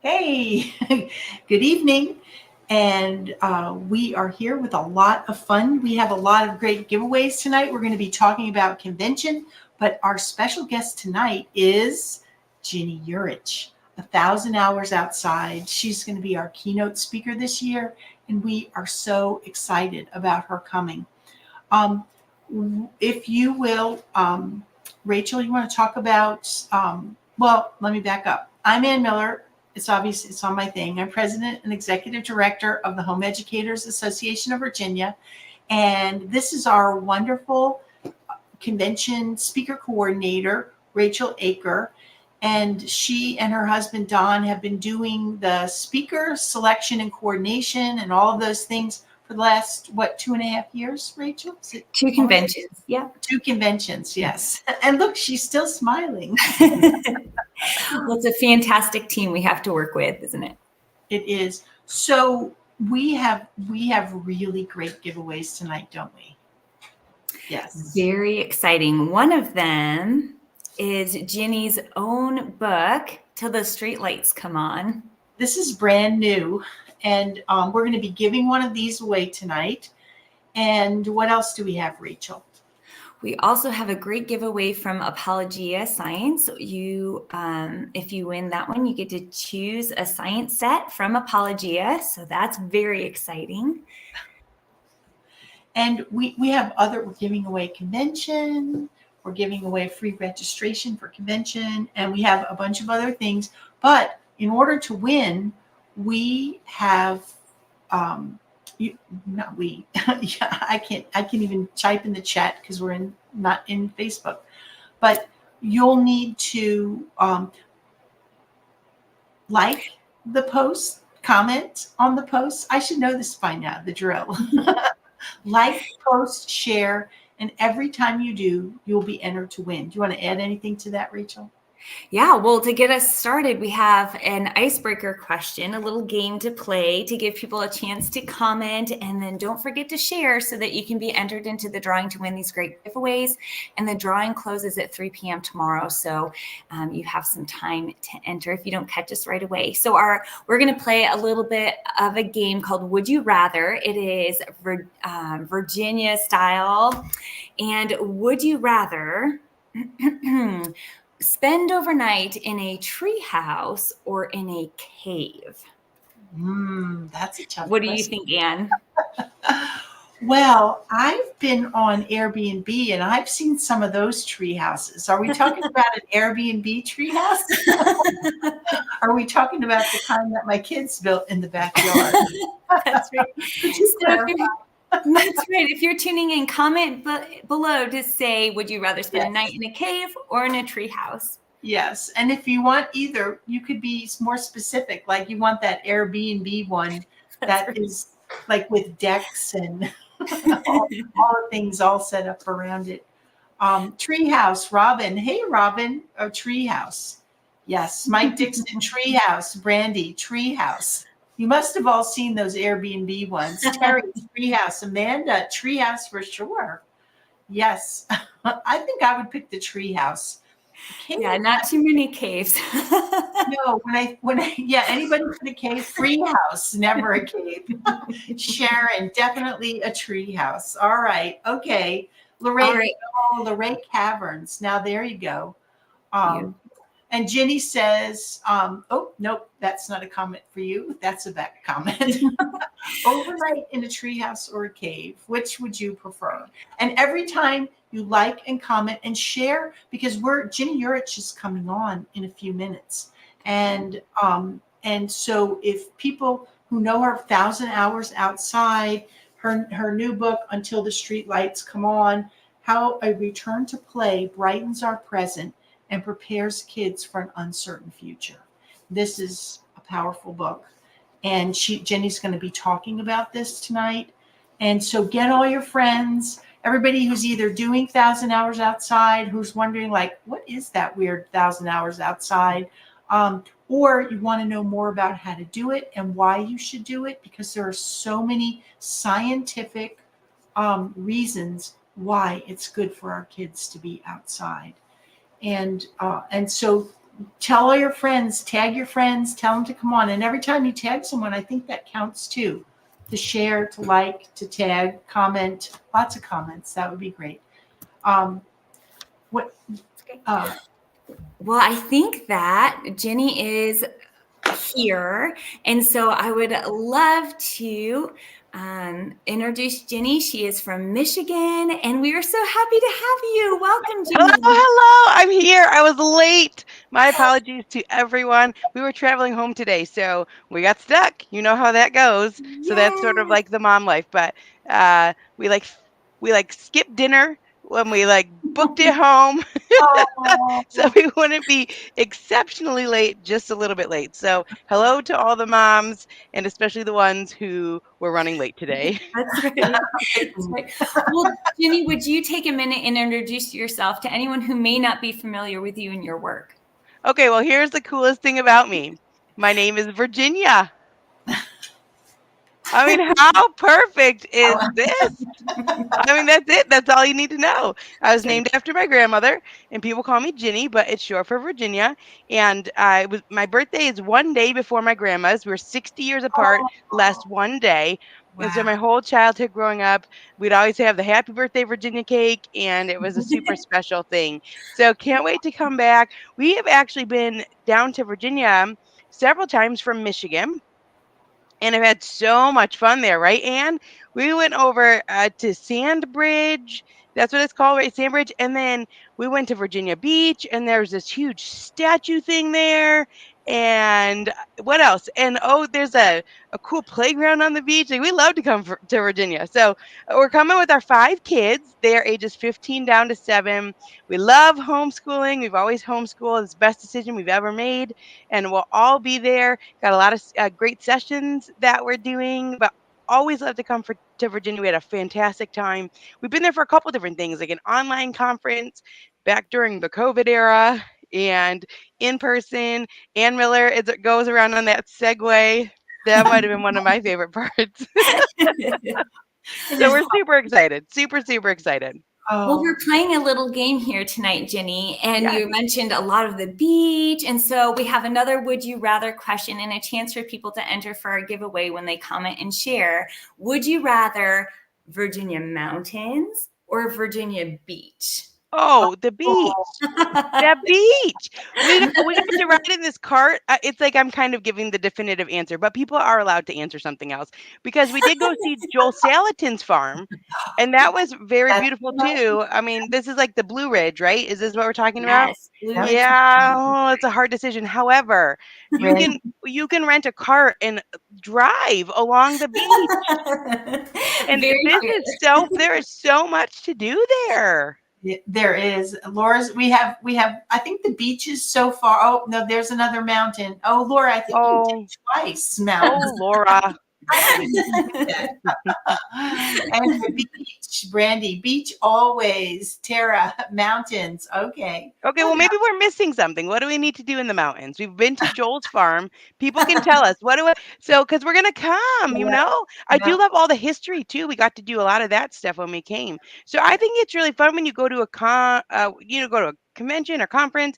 Hey, good evening. And we are here with a lot of fun. We have a lot of great giveaways tonight. We're going to be talking about convention, but our special guest tonight is Ginny Yurich, 1,000 hours outside. She's going to be our keynote speaker this year, and we are so excited about her coming. Um, if you will, Rachel, you want to talk about, well, let me back up. I'm Ann Miller. It's obvious it's on my thing. I'm president and executive director of the Home Educators Association of Virginia. And this is our wonderful convention speaker coordinator, Rachel Aker. And she and her husband, Don, have been doing the speaker selection and coordination and all of those things for the last, 2.5 years, Rachel? Is it two conventions? Yeah. 2 conventions, yes. And look, she's still smiling. Well, it's a fantastic team we have to work with, isn't it? It is. So we have really great giveaways tonight, don't we? Yes. Very exciting. One of them is Ginny's own book, Till the Streetlights Come On. This is brand new, and we're going to be giving one of these away tonight. And what else do we have, Rachel? We also have a great giveaway from Apologia Science. You, if you win that one, you get to choose a science set from Apologia. So that's very exciting. And we have we're giving away convention. We're giving away free registration for convention. And we have a bunch of other things. But in order to win, we have, not we, yeah, I can't even type in the chat because we're not in Facebook, but you'll need to like the post, comment on the post. I should know this by now, the drill. Like, post, share, and every time you do, you'll be entered to win. Do you want to add anything to that, Rachel? Yeah, well, to get us started, we have an icebreaker question, a little game to play to give people a chance to comment, and then don't forget to share so that you can be entered into the drawing to win these great giveaways. And the drawing closes at 3 p.m. tomorrow, so you have some time to enter if you don't catch us right away. So we're going to play a little bit of a game called Would You Rather. It is Virginia style, and would you rather spend overnight in a tree house or in a cave? That's a tough What question. do you think, Anne? Well, I've been on Airbnb and I've seen some of those tree houses. Are we talking about an Airbnb tree house? Are we talking about the kind that my kids built in the backyard? That's right. That's right. If you're tuning in, comment below to say, would you rather spend a night in a cave or in a tree house? Yes. And if you want either, you could be more specific. Like you want that Airbnb one that is like with decks and all the things all set up around it. Treehouse, Robin. Hey, Robin. Oh, treehouse. Yes. Mike Dixon, treehouse. Brandy, treehouse. You must have all seen those Airbnb ones. Terry, treehouse. Amanda, treehouse for sure. Yes. I think I would pick the treehouse. Yeah, not too many caves. No, anybody put a cave? Free house, never a cave. Sharon, definitely a tree house. All right. Okay. Lorraine, Lorraine Caverns. Now there you go. And Ginny says, oh, nope, that's not a comment for you. That's a back comment. Overnight in a treehouse or a cave, which would you prefer? And every time you like and comment and share, because Ginny Yurich is coming on in a few minutes. And so if people who know her 1,000 Hours Outside, her new book, Until the Streetlights Come On, How a Return to Play Brightens Our Present and Prepares Kids for an Uncertain Future. This is a powerful book. And Jenny's going to be talking about this tonight. And so get all your friends, everybody who's either doing 1,000 Hours Outside, who's wondering like, what is that weird 1,000 Hours Outside? Or you want to know more about how to do it and why you should do it, because there are so many scientific reasons why it's good for our kids to be outside. And so tell all your friends, tag your friends, tell them to come on. And every time you tag someone, I think that counts too. To share, to like, to tag, comment, lots of comments. That would be great. What? Well, I think that Ginny is here. And so I would love to introduce Ginny. She is from Michigan, and we are so happy to have you. Welcome, Hello, Ginny. hello. I'm here. I was late. My apologies to everyone. We were traveling home today, so we got stuck. You know how that goes. So that's sort of Yes. like the mom life. But uh, we like we like skipped dinner when we like booked it home, so Oh, we wouldn't be exceptionally late, just a little bit late. So hello to all the moms, and especially the ones who were running late today. That's right. That's right. Well, Ginny, would you take a minute and introduce yourself to anyone who may not be familiar with you and your work? Okay, well, here's the coolest thing about me. My name is Virginia. I mean, how perfect is this? I mean, that's it. That's all you need to know. I was named after my grandmother, and people call me Ginny, but it's short for Virginia. And my birthday is one day before my grandma's. We're 60 years apart, last one day. And so wow. my whole childhood growing up, we'd always have the happy birthday Virginia cake, and it was a super special thing. So can't wait to come back. We have actually been down to Virginia several times from Michigan. And I've had so much fun there, right, Anne? We went over to Sandbridge. That's what it's called, right? Sandbridge. And then we went to Virginia Beach, and there's this huge statue thing there. And what else? And oh, there's a cool playground on the beach. Like, we love to come to Virginia. So we're coming with our 5 kids. They are ages 15 down to 7. We love homeschooling. We've always homeschooled. It's the best decision we've ever made. And we'll all be there. Got a lot of great sessions that we're doing, but always love to come to Virginia. We had a fantastic time. We've been there for a couple different things, like an online conference back during the COVID era and in person. Ann Miller goes around on that Segway. That might have been one of my favorite parts. So we're super excited. Super, super excited. Well, Oh, we're playing a little game here tonight, Ginny, and Yes. you mentioned a lot of the beach. And so we have another would you rather question and a chance for people to enter for our giveaway when they comment and share. Would you rather Virginia mountains or Virginia beach? Oh, the beach. That's The beach. We got to ride in this cart. It's like I'm kind of giving the definitive answer, but people are allowed to answer something else because we did go see Joel Salatin's farm, and that was very that's beautiful right. too. I mean, this is like the Blue Ridge, right? Is this what we're talking about? yes, Blue Yep. Ridge. Yeah, oh, it's a hard decision. However, you Great. can you can rent a cart and drive along the beach, and Very this is fair. there is so much to do there. There is Laura's. We have. I think the beaches so far. Oh no, there's another mountain. Oh, Laura, I think you Oh, did twice mountains. oh, Laura. I didn't do that. And the beach, Brandy, beach always. Tara, mountains. Okay. Okay, well, maybe we're missing something. What do we need to do in the mountains? We've been to Joel's farm. People can tell us. Because we're going to come, you Yeah, know? I do yeah. love all the history too. We got to do a lot of that stuff when we came. So I think it's really fun when you go to go to a convention or conference,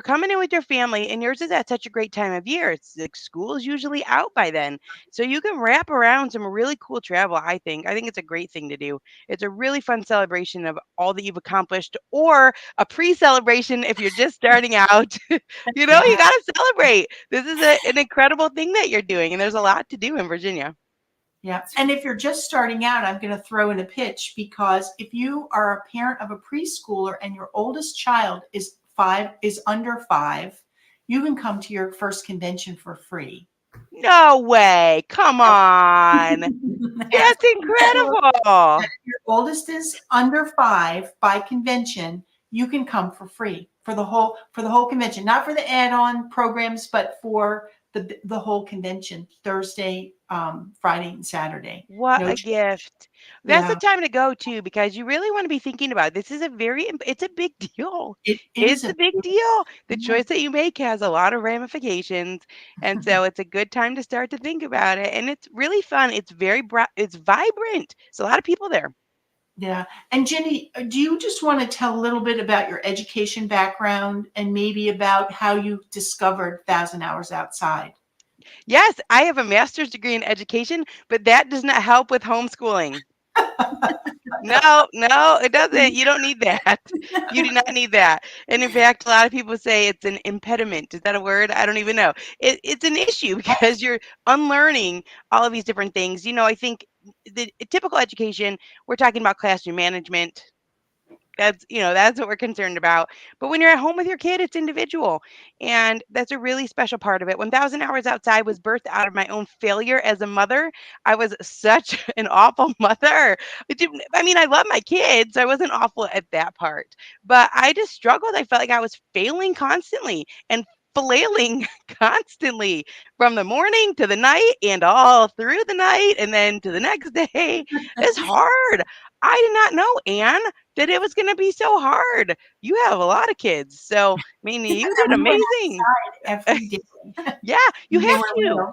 coming in with your family, and yours is at such a great time of year. It's like school's usually out by then. So you can wrap around some really cool travel, I think. I think it's a great thing to do. It's a really fun celebration of all that you've accomplished, or a pre-celebration if you're just starting out. You Yeah. got to celebrate. This is an incredible thing that you're doing, and there's a lot to do in Virginia. Yeah. And if you're just starting out, I'm going to throw in a pitch because if you are a parent of a preschooler and your oldest child is under 5, you can come to your first convention for free. No way. Come on. Yes. That's incredible. If your oldest is under 5 by convention, you can come for free for the whole convention, not for the add-on programs, but for the whole convention, Thursday, Friday, and Saturday. What No a charge. gift. That's the Yeah, time to go too, because you really want to be thinking about it. This is it's a big deal. it is It's a a big deal. The yeah. choice that you make has a lot of ramifications. And so it's a good time to start to think about it. And it's really fun. It's very bright. It's vibrant. It's a lot of people there. Yeah. And Ginny, do you just want to tell a little bit about your education background and maybe about how you discovered Thousand Hours Outside? Yes, I have a master's degree in education, but that does not help with homeschooling. No, no, it doesn't. You don't need that. You do not need that. And in fact, a lot of people say it's an impediment. Is that a word? I don't even know. It's an issue because you're unlearning all of these different things. I think the typical education, we're talking about classroom management. That's what we're concerned about. But when you're at home with your kid, it's individual. And that's a really special part of it. 1,000 Hours Outside was birthed out of my own failure as a mother. I was such an awful mother. I love my kids. So I wasn't awful at that part. But I just struggled. I felt like I was failing constantly and flailing constantly from the morning to the night and all through the night and then to the next day. It's hard. I did not know, Anne, that it was going to be so hard. You have a lot of kids. So, you did And we went amazing. outside every day Yeah, you when they have were to. little.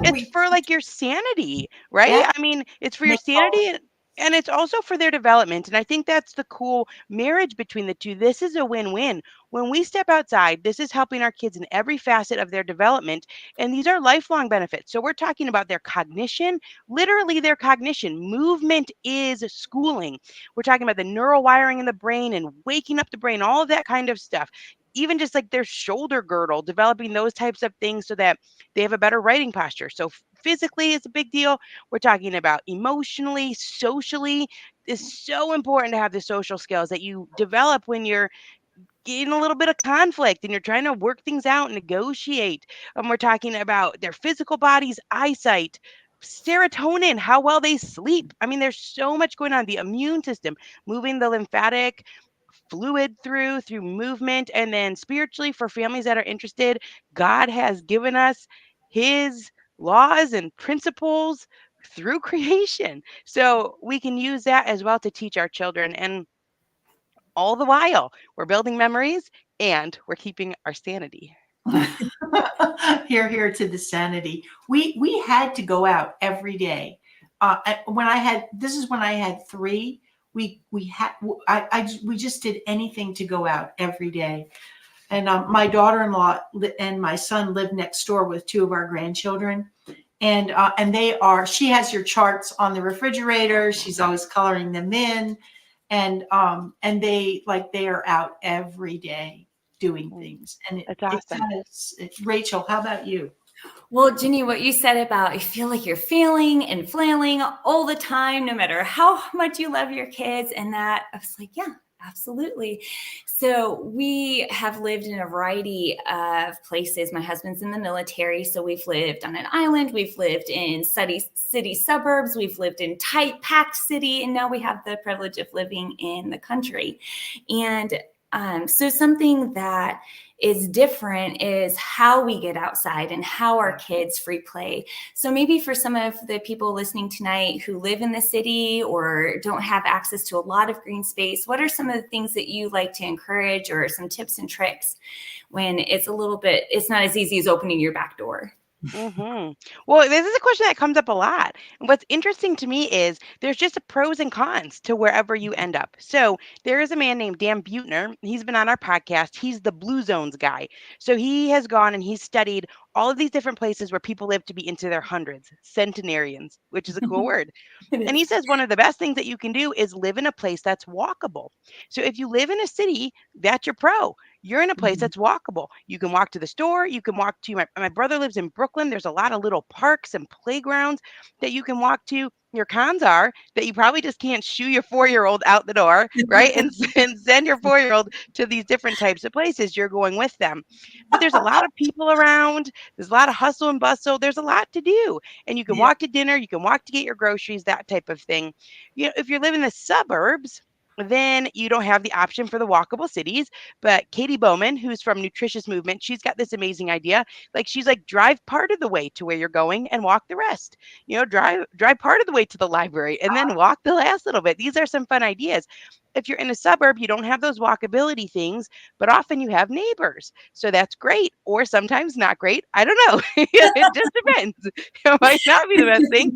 It's We, for like your sanity, right? yeah, It's for your they call sanity and it's also for their development. And I think that's the cool marriage between the two. This is a win-win. When we step outside, this is helping our kids in every facet of their development. And these are lifelong benefits. So we're talking about their cognition, literally their cognition. Movement is schooling. We're talking about the neural wiring in the brain and waking up the brain, all of that kind of stuff. Even just like their shoulder girdle, developing those types of things so that they have a better writing posture. So physically it's a big deal. We're talking about emotionally, socially. It's so important to have the social skills that you develop when you're in a little bit of conflict and you're trying to work things out, negotiate. We're talking about their physical bodies, eyesight, serotonin, how well they sleep. There's so much going on. The immune system, moving the lymphatic fluid through movement, and then spiritually for families that are interested, God has given us his laws and principles through creation, so we can use that as well to teach our children. And all the while we're building memories and we're keeping our sanity. here to the sanity. We had to go out every day. This is when I had three. We had we just did anything to go out every day. And my daughter-in-law and my son live next door with two of our grandchildren. And she has your charts on the refrigerator. She's always coloring them in. And they are out every day doing things. And That's awesome. Rachel, how about you? Well, Ginny, what you said about you feel like you're feeling and flailing all the time, no matter how much you love your kids. And that I was like, yeah, absolutely. So we have lived in a variety of places. My husband's in the military. So we've lived on an island. We've lived in city suburbs. We've lived in tight, packed city. And now we have the privilege of living in the country. And so something that is different is how we get outside and how our kids free play. So maybe for some of the people listening tonight who live in the city or don't have access to a lot of green space, what are some of the things that you like to encourage or some tips and tricks when it's not as easy as opening your back door? Well, this is a question that comes up a lot. And what's interesting to me is there's just a pros and cons to wherever you end up. So there is a man named Dan Buettner. He's been on our podcast. He's the Blue Zones guy. So he has gone and he's studied all of these different places where people live to be into their hundreds, centenarians, which is a cool word. And he says one of the best things that you can do is live in a place that's walkable. So if you live in a city, that's your pro. You're in a place that's walkable. You can walk to the store. You can walk to my brother lives in Brooklyn. There's a lot of little parks and playgrounds that you can walk to. Your cons are that you probably just can't shoo your 4-year-old out the door, right? And send your 4-year-old to these different types of places. You're going with them. But there's a lot of people around. There's a lot of hustle and bustle. There's a lot to do. And you can Yeah. walk to dinner. You can walk to get your groceries, that type of thing. If you live in the suburbs, then you don't have the option for the walkable cities. But Katie Bowman, who's from Nutritious Movement, she's got this amazing idea. She's like, drive part of the way to where you're going and walk the rest. Drive part of the way to the library and then walk the last little bit. These are some fun ideas. if you're in a suburb, you don't have those walkability things, but often you have neighbors. So that's great, or sometimes not great. I don't know. It just depends. It might not be the best thing,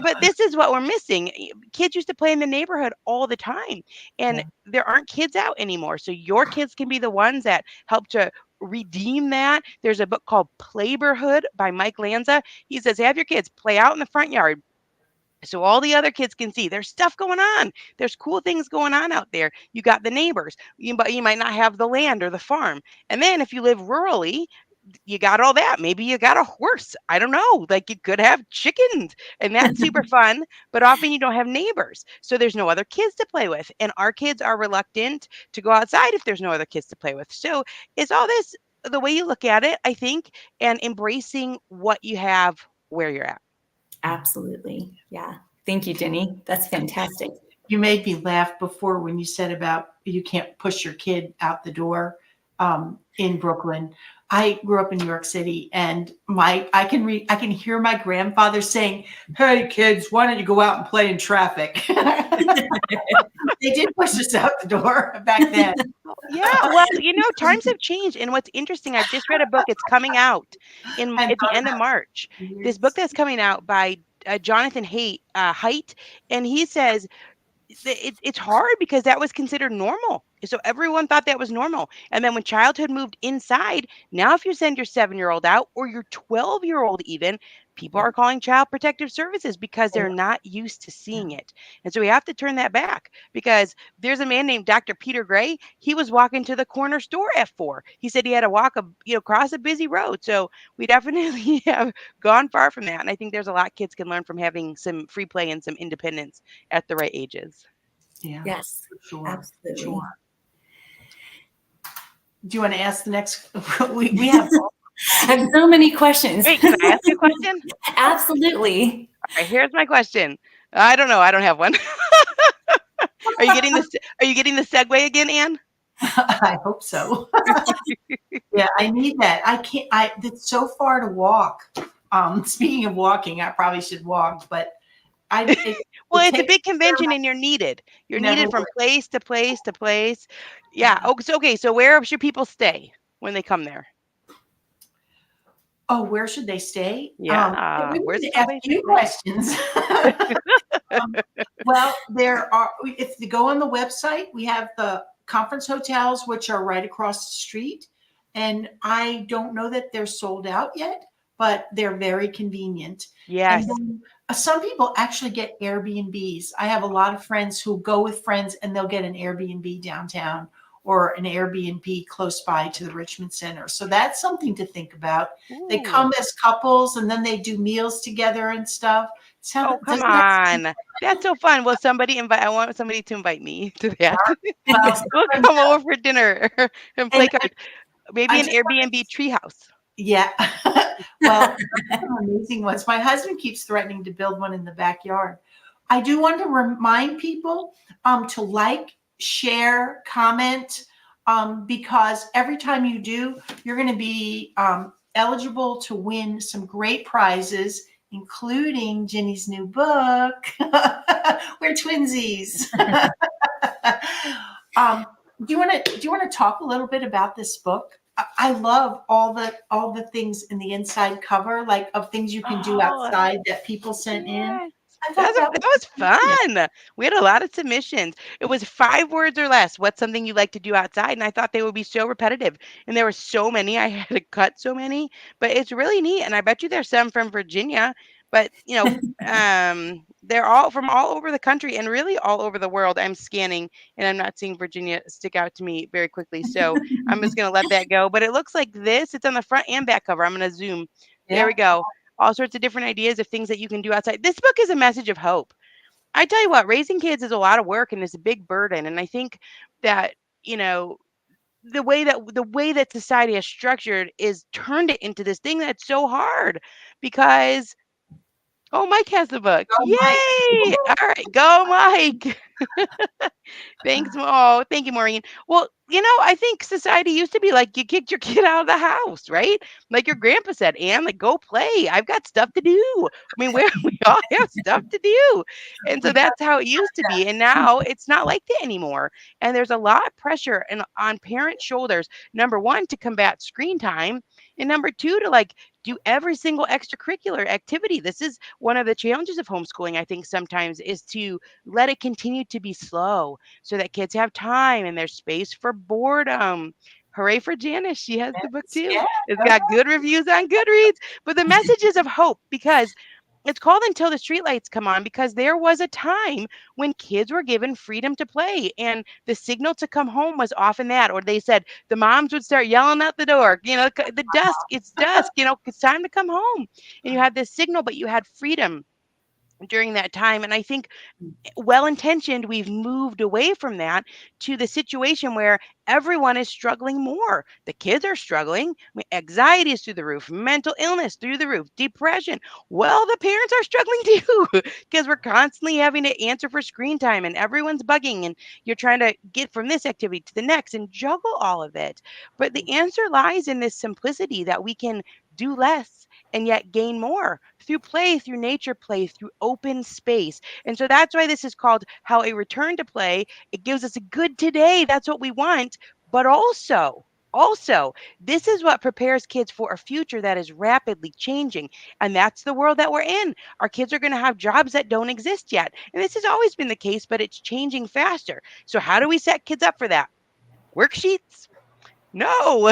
but this is what we're missing. Kids used to play in the neighborhood all the time, and Yeah. there aren't kids out anymore. So your kids can be the ones that help to redeem that. There's a book called Playborhood by Mike Lanza. He says, have your kids play out in the front yard so all the other kids can see there's stuff going on. There's cool things going on out there. You got the neighbors, but you might not have the land or the farm. And then if you live rurally, you got all that. Maybe you got a horse. I don't know. Like you could have chickens, and that's super fun. But often you don't have neighbors, so there's no other kids to play with. And our kids are reluctant to go outside if there's no other kids to play with. So it's all this the way you look at it, I think, and embracing what you have where you're at. Absolutely. Yeah. Thank you, Ginny. That's fantastic. You made me laugh before when you said about you can't push your kid out the door in Brooklyn. I grew up in New York City, and I can hear my grandfather saying, "Hey kids, why don't you go out and play in traffic?" They did push us out the door back then. Yeah, well, times have changed, and what's interesting, I've just read a book. It's coming out And at the end of March. This book that's coming out by Jonathan Haidt, and he says it's hard because that was considered normal. So everyone thought that was normal. And then when childhood moved inside, now if you send your 7-year-old out or your 12-year-old even, people are calling child protective services because they're not used to seeing it. And so we have to turn that back because there's a man named Dr. Peter Gray. He was walking to the corner store at 4. He said he had to walk across a busy road. So we definitely have gone far from that. And I think there's a lot kids can learn from having some free play and some independence at the right ages. Yeah. Yes, Sure. absolutely. Sure. Do you want to ask the next? we have. I have so many questions. Wait, can I ask you a question? Absolutely. All right, here's my question. I don't know. I don't have one. Are you getting this? Are you getting the segue again, Anne? I hope so. Yeah, I need that. I can't. It's so far to walk. Speaking of walking, I probably should walk, but well, it's a big convention, and you're needed. You're needed from place to place to place. Yeah. Oh, so, okay. So where should people stay when they come there? Oh, where should they stay? Yeah. Where's the ask you questions? Well, there are. If you go on the website, we have the conference hotels, which are right across the street, and I don't know that they're sold out yet, but they're very convenient. Yes. And then, some people actually get Airbnbs. I have a lot of friends who go with friends, and they'll get an Airbnb downtown or an Airbnb close by to the Richmond Center. So that's something to think about. Ooh. They come as couples, and then they do meals together and stuff. Oh, come on. That's so fun. Well, I want somebody to invite me to that. We'll come over for dinner and play cards. Maybe an Airbnb treehouse. Yeah. Well, amazing ones. My husband keeps threatening to build one in the backyard. I do want to remind people to like, share, comment, because every time you do, you're going to be eligible to win some great prizes, including Ginny's new book. We're twinsies. Do you want to talk a little bit about this book? I love all the things in the inside cover, like of things you can do outside that people sent in. That was fun. We had a lot of submissions. It was 5 words or less. What's something you like to do outside? And I thought they would be so repetitive. And there were so many. I had to cut so many. But it's really neat. And I bet you there's some from Virginia. But, they're all from all over the country and really all over the world. I'm scanning and I'm not seeing Virginia stick out to me very quickly. So I'm just going to let that go. But it looks like this. It's on the front and back cover. I'm going to zoom. Yeah. There we go. All sorts of different ideas of things that you can do outside. This book is a message of hope. I tell you what, raising kids is a lot of work and it's a big burden. And I think that, the way that society has structured is turned it into this thing that's so hard because Oh, Mike has the book. Go Mike. Yay! All right, go Mike. Thanks. Oh, thank you, Maureen. Well, I think society used to be like you kicked your kid out of the house, right? Like your grandpa said, "Ann, like go play. I've got stuff to do." I mean, we all have stuff to do, and so We got that's how it used to be. And now it's not like that anymore. And there's a lot of pressure and on parents' shoulders. Number one, to combat screen time, and number two, to like do every single extracurricular activity. This is one of the challenges of homeschooling. I think sometimes is to let it continue to be slow so that kids have time and there's space for boredom. Hooray for Janice. She has the book too. yeah. It's got good reviews on Goodreads. But the message is of hope because it's called Until the Streetlights Come On because there was a time when kids were given freedom to play and the signal to come home was often that, or they said the moms would start yelling out the door, the dusk, it's dusk, it's time to come home. And you had this signal, but you had freedom during that time. And I think well intentioned, we've moved away from that to the situation where everyone is struggling more. The kids are struggling. I mean, anxiety is through the roof, mental illness through the roof, depression. Well, the parents are struggling too because we're constantly having to answer for screen time and everyone's bugging and you're trying to get from this activity to the next and juggle all of it. But the answer lies in this simplicity that we can do less and yet gain more through play, through nature play, through open space. And so that's why this is called How a Return to Play. It gives us a good today. That's what we want. But also, this is what prepares kids for a future that is rapidly changing. And that's the world that we're in. Our kids are going to have jobs that don't exist yet. And this has always been the case, but it's changing faster. So, how do we set kids up for that? Worksheets? No,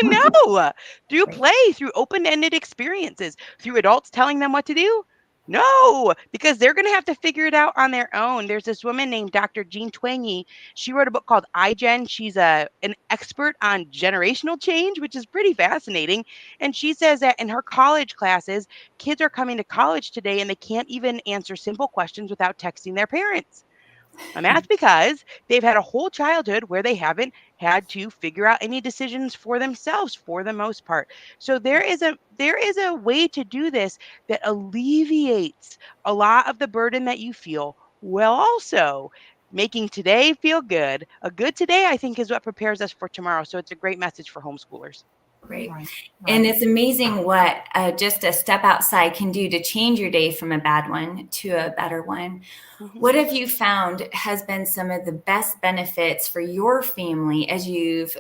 no. Through Right. play, through open-ended experiences, through adults telling them what to do. No, because they're going to have to figure it out on their own. There's this woman named Dr. Jean Twenge. She wrote a book called iGen. She's an expert on generational change, which is pretty fascinating. And she says that in her college classes, kids are coming to college today and they can't even answer simple questions without texting their parents. And that's because they've had a whole childhood where they haven't had to figure out any decisions for themselves for the most part. So there is a way to do this that alleviates a lot of the burden that you feel while also making today feel good. A good today, I think, is what prepares us for tomorrow. So it's a great message for homeschoolers. Right. Right. And Right. it's amazing what just a step outside can do to change your day from a bad one to a better one. Mhm. What have you found has been some of the best benefits for your family as you've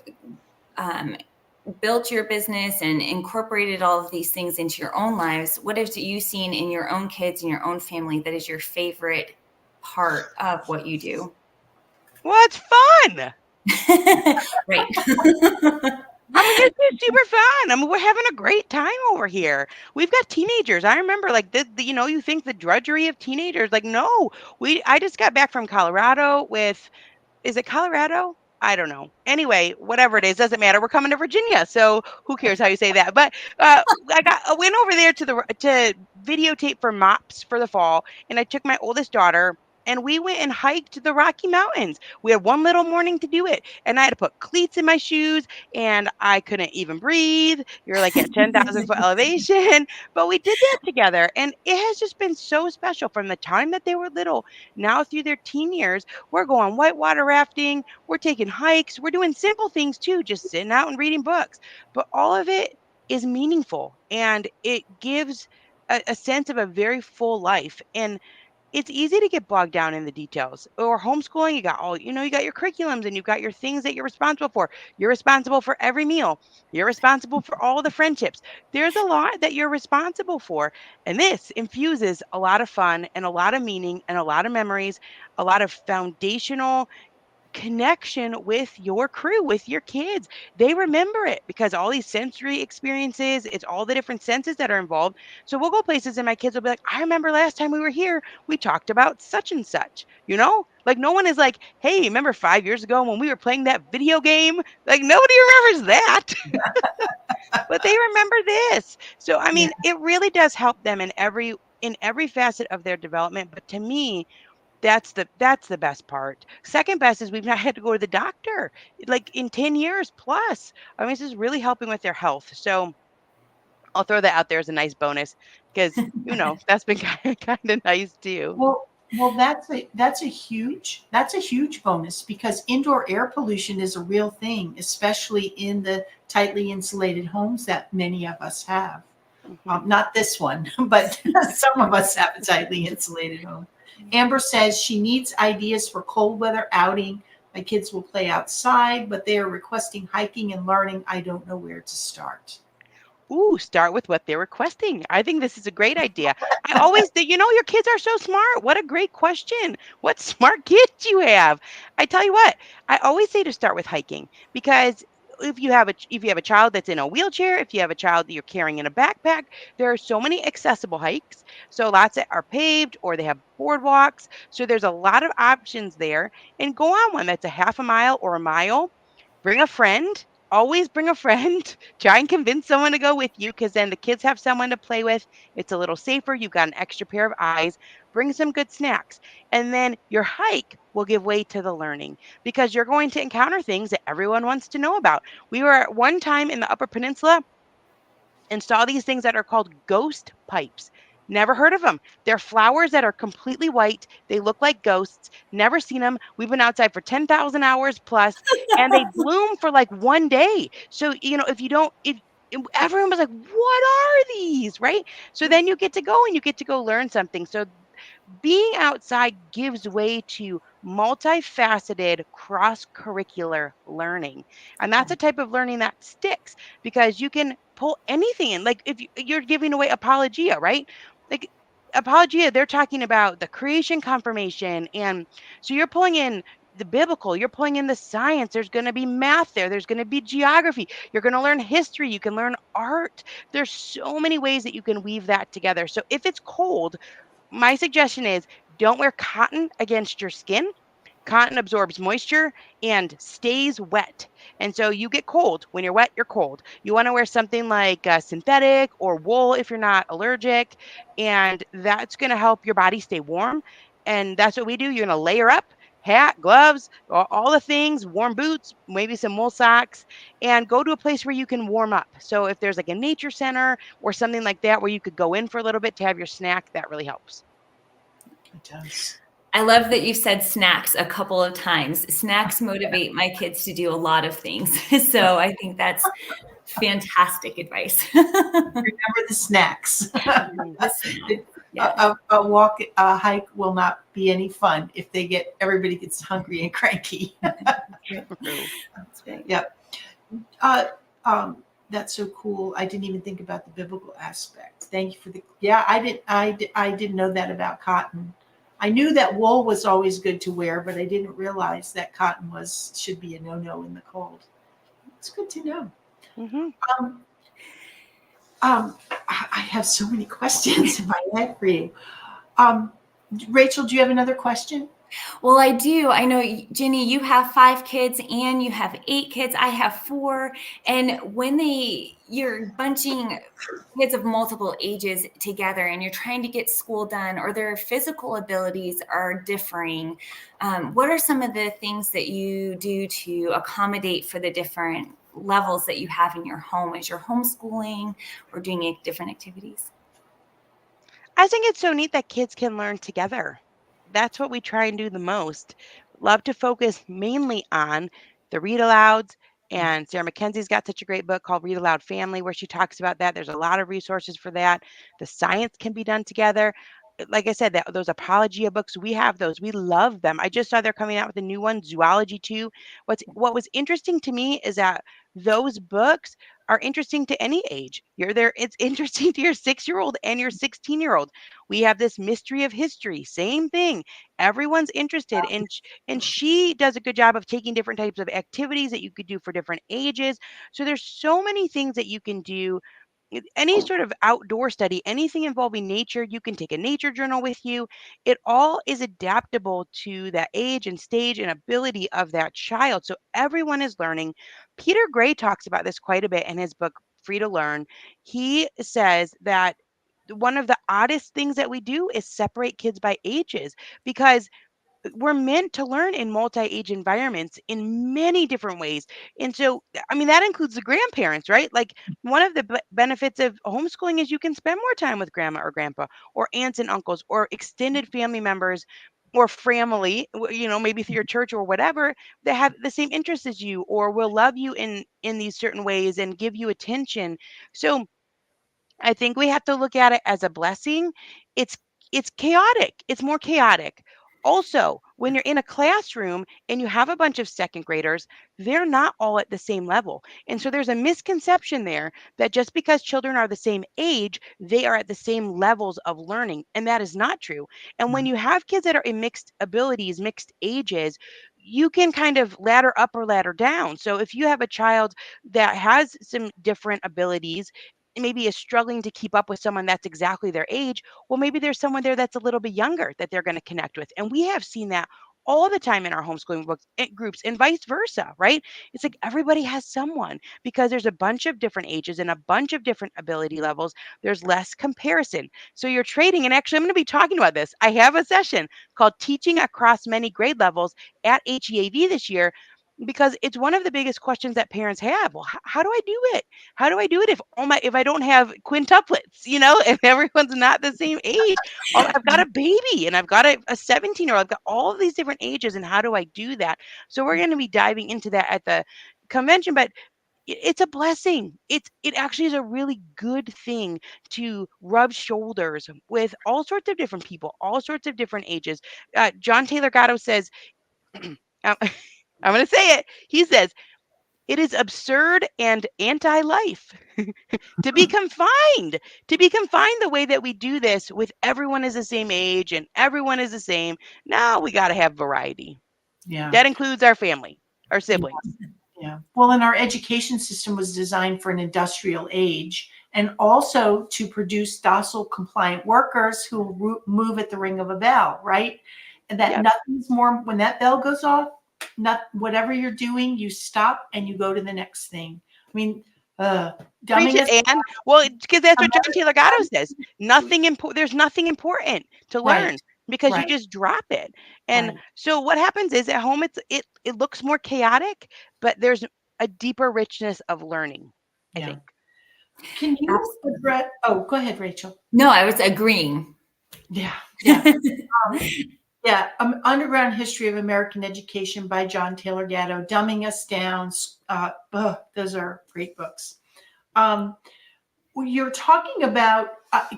built your business and incorporated all of these things into your own lives? What have you seen in your own kids and your own family that is your favorite part of what you do? What's fun? Right. I mean, this is super fun. I mean, we're having a great time over here. We've got teenagers. I remember, like, you think the drudgery of teenagers. Like, no, I just got back from Colorado with, is it Colorado? I don't know. Anyway, whatever it is, doesn't matter. We're coming to Virginia, so who cares how you say that? But I went over there to videotape for MOPS for the fall, and I took my oldest daughter, and we went and hiked the Rocky Mountains. We had one little morning to do it, and I had to put cleats in my shoes, and I couldn't even breathe. You're like at 10,000-foot elevation, but we did that together, and it has just been so special from the time that they were little now through their teen years. We're going whitewater rafting, we're taking hikes, we're doing simple things too, just sitting out and reading books. But all of it is meaningful and it gives a sense of a very full life. And it's easy to get bogged down in the details. Or homeschooling, you got your curriculums and you've got your things that you're responsible for. You're responsible for every meal. You're responsible for all the friendships. There's a lot that you're responsible for. And this infuses a lot of fun and a lot of meaning and a lot of memories, a lot of foundational connection with your crew, with your kids. They remember it because all these sensory experiences, it's all the different senses that are involved. So we'll go places and my kids will be like, I remember last time we were here, we talked about such and such, Like no one is like, hey, remember 5 years ago when we were playing that video game? Like nobody remembers that. But they remember this. So I Yeah. mean, it really does help them in every facet of their development. But to me, that's the best part. Second best is we've not had to go to the doctor like in 10 years plus. I mean, this is really helping with their health. So I'll throw that out there as a nice bonus because, that's been kind of nice too. Well, that's a huge bonus because indoor air pollution is a real thing, especially in the tightly insulated homes that many of us have. Mhm. Not this one, but some of us have a tightly insulated home. Amber says she needs ideas for cold weather outing. My kids will play outside, but they are requesting hiking and learning. I don't know where to start. Ooh, start with what they're requesting. I think this is a great idea. I always think, your kids are so smart. What a great question. What smart kids you have. I tell you what, I always say to start with hiking because if you have a child that's in a wheelchair, if you have a child that you're carrying in a backpack, there are so many accessible hikes. So lots that are paved or they have boardwalks. So there's a lot of options there. And go on one that's a half a mile or a mile. Bring a friend. Always bring a friend. Try and convince someone to go with you because then the kids have someone to play with. It's a little safer. You've got an extra pair of eyes. Bring some good snacks. And then your hike will give way to the learning because you're going to encounter things that everyone wants to know about. We were at one time in the Upper Peninsula and saw these things that are called ghost pipes. Never heard of them. They're flowers that are completely white. They look like ghosts. Never seen them. We've been outside for 10,000 hours plus, and they bloom for like one day. So, if you don't, if everyone was like, what are these? Right. So then you get to go and you get to go learn something. So being outside gives way to multifaceted cross-curricular learning. And that's a type of learning that sticks because you can pull anything in. Like if you're giving away apologia, right? Like apologia, they're talking about the creation confirmation. And so you're pulling in the biblical, you're pulling in the science. There's going to be math there. There's going to be geography. You're going to learn history. You can learn art. There's so many ways that you can weave that together. So if it's cold, my suggestion is don't wear cotton against your skin. Cotton absorbs moisture and stays wet. And so you get cold. When you're wet, you're cold. You want to wear something like synthetic or wool if you're not allergic. And that's going to help your body stay warm. And that's what we do. You're going to layer up hat, gloves, all the things, warm boots, maybe some wool socks, and go to a place where you can warm up. So if there's like a nature center or something like that where you could go in for a little bit to have your snack, that really helps. It does. I love that you said snacks a couple of times. Snacks motivate my kids to do a lot of things. So I think that's fantastic advice. Remember the snacks. Mhm. Yeah. A walk, a hike will not be any fun if everybody gets hungry and cranky. True. That's right. Yep. Uh, that's so cool. I didn't even think about the biblical aspect. Thank you for I didn't know that about cotton. I knew that wool was always good to wear, but I didn't realize that cotton should be a no-no in the cold. It's good to know. Mhm. Um, I have so many questions in my head for you. Rachel, do you have another question? Well, I do. I know, Ginny, you have 5 kids and you have 8 kids. I have 4. And when you're bunching kids of multiple ages together and you're trying to get school done or their physical abilities are differing, what are some of the things that you do to accommodate for the different levels that you have in your home as you're homeschooling or doing different activities? I think it's so neat that kids can learn together. That's what we try and do the most. Love to focus mainly on the read alouds. And Sarah Mackenzie's got such a great book called Read Aloud Family, where she talks about that. There's a lot of resources for that. The science can be done together. Like I said, those apologia books, we have those. We love them. I just saw they're coming out with a new one, Zoology 2. What was interesting to me is that those books are interesting to any age. You're there, it's interesting to your 6-year-old and your 16-year-old. We have this mystery of history, same thing. Everyone's interested, and she does a good job of taking different types of activities that you could do for different ages. So there's so many things that you can do. Any sort of outdoor study, anything involving nature, you can take a nature journal with you. It all is adaptable to that age and stage and ability of that child. So everyone is learning. Peter Gray talks about this quite a bit in his book, Free to Learn. He says that one of the oddest things that we do is separate kids by ages because we're meant to learn in multi-age environments in many different ways. And so, I mean, that includes the grandparents, right? Like one of the benefits of homeschooling is you can spend more time with grandma or grandpa or aunts and uncles or extended family members or family, maybe through your church or whatever, that have the same interests as you or will love you in these certain ways and give you attention. So I think we have to look at it as a blessing. It's it's chaotic. It's more chaotic. Also, when you're in a classroom and you have a bunch of second graders, they're not all at the same level. And so there's a misconception there that just because children are the same age, they are at the same levels of learning. And that is not true. And when you have kids that are in mixed abilities, mixed ages, you can kind of ladder up or ladder down. So if you have a child that has some different abilities, maybe is struggling to keep up with someone that's exactly their age, well, maybe there's someone there that's a little bit younger that they're going to connect with. And we have seen that all the time in our homeschooling books, groups and vice versa, right? It's like everybody has someone because there's a bunch of different ages and a bunch of different ability levels. There's less comparison. So you're trading. And actually, I'm going to be talking about this. I have a session called Teaching Across Many Grade Levels at HEAV this year because it's one of the biggest questions that parents have. Well, how do I do it? How do I do it if I don't have quintuplets, if everyone's not the same age? I've got a baby and I've got a 17-year-old. I've got all of these different ages, and how do I do that? So we're going to be diving into that at the convention, but it's a blessing. It actually is a really good thing to rub shoulders with all sorts of different people, all sorts of different ages. John Taylor Gatto says, I'm going to say it. He says, it is absurd and anti-life to be confined, the way that we do this with everyone is the same age and everyone is the same. Now we got to have variety. Yeah. That includes our family, our siblings. Yeah. Well, and our education system was designed for an industrial age and also to produce docile, compliant workers who move at the ring of a bell, right? And that nothing's more, when that bell goes off, whatever you're doing, you stop and you go to the next thing. I mean, dumbing us and well, because that's what John Taylor Gatto says. There's nothing important to learn because you just drop it. And so what happens is at home it looks more chaotic, but there's a deeper richness of learning, I think. Can you address? Oh, go ahead, Rachel. No, I was agreeing. Yeah. Underground History of American Education by John Taylor Gatto, Dumbing Us Down. Those are great books. You're talking about,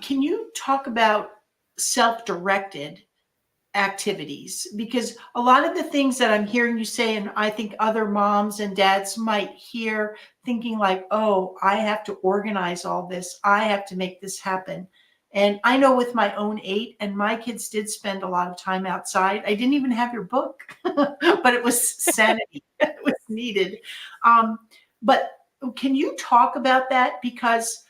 can you talk about self-directed activities? Because a lot of the things that I'm hearing you say, and I think other moms and dads might hear thinking like, oh, I have to organize all this. I have to make this happen. And I know with my own 8, and my kids did spend a lot of time outside. I didn't even have your book, but it was sanity. It was needed. But can you talk about that? Because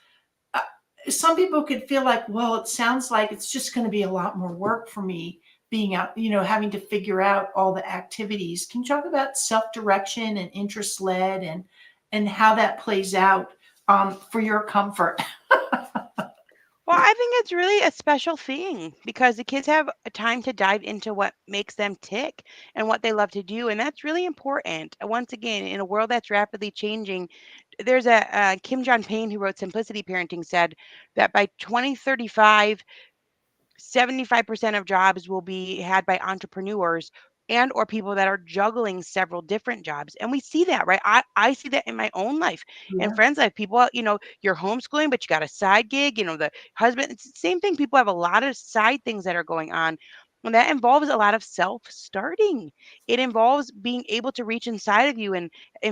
some people could feel like, well, it sounds like it's just going to be a lot more work for me being out, having to figure out all the activities. Can you talk about self-direction and interest-led and how that plays out for your comfort? Well, I think it's really a special thing because the kids have a time to dive into what makes them tick and what they love to do. And that's really important. Once again, in a world that's rapidly changing, there's a Kim John Payne who wrote Simplicity Parenting said that by 2035, 75% of jobs will be had by entrepreneurs and or people that are juggling several different jobs. And we see that, right? I see that in my own life and friends' life. People, you're homeschooling, but you got a side gig, the husband, it's the same thing. People have a lot of side things that are going on. And that involves a lot of self-starting. It involves being able to reach inside of you and